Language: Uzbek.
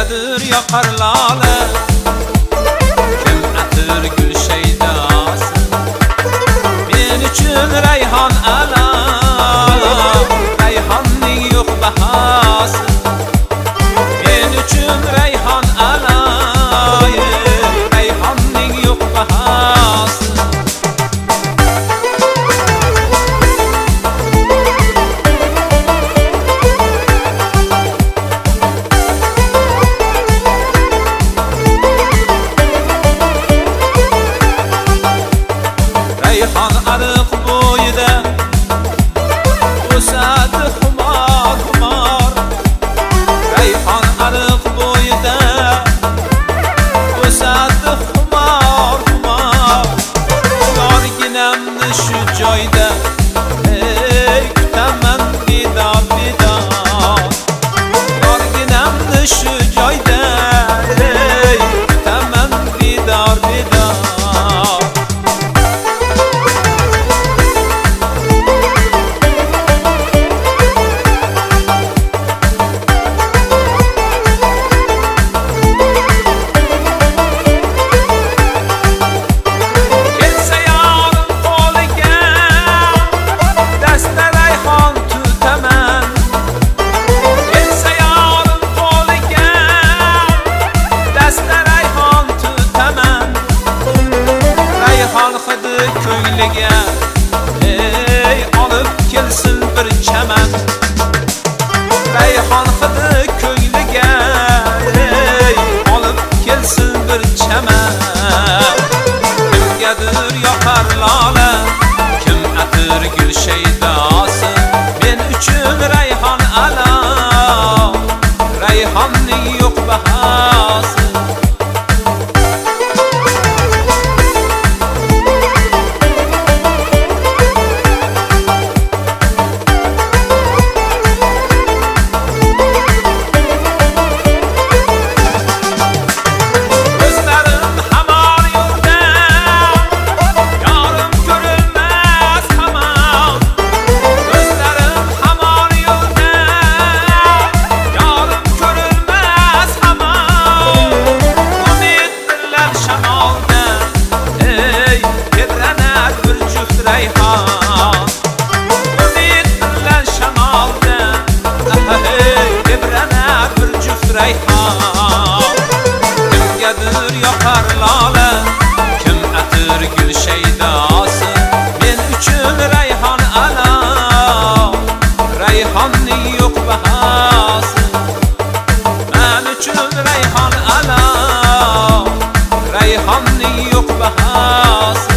kimgadir yoqar lola, kim atir gul shaydasi. Men uchun rayhon ala, rayhonning yo'q bahasi. Men uchun rayhon ala, rayhonning yo'q bahasi. Rayhon ariq bo'yida o'sadi xumor xumor. Rayhon ariq bo'yida o'sadi xumor xumor. Yorginamni shu joyda ey kutaman didor didor. Yorginamni shu joyda ey kutaman didor didor. Ko'yliga ey olib kelsin bir chaman. Rayhon hidi ko'yliga ey olib kelsin bir chaman. Kimgadir yoqar lola, kim atir gul shaydasi. Men uchun rayhon ala, rayhonning yo'q bahasi. Kimgadir yoqar lola, kim atir gul shaydasi. Men uchun rayhon ala, rayhonning yo'q bahasi. Men uchun rayhon ala, rayhonning yo'q bahasi.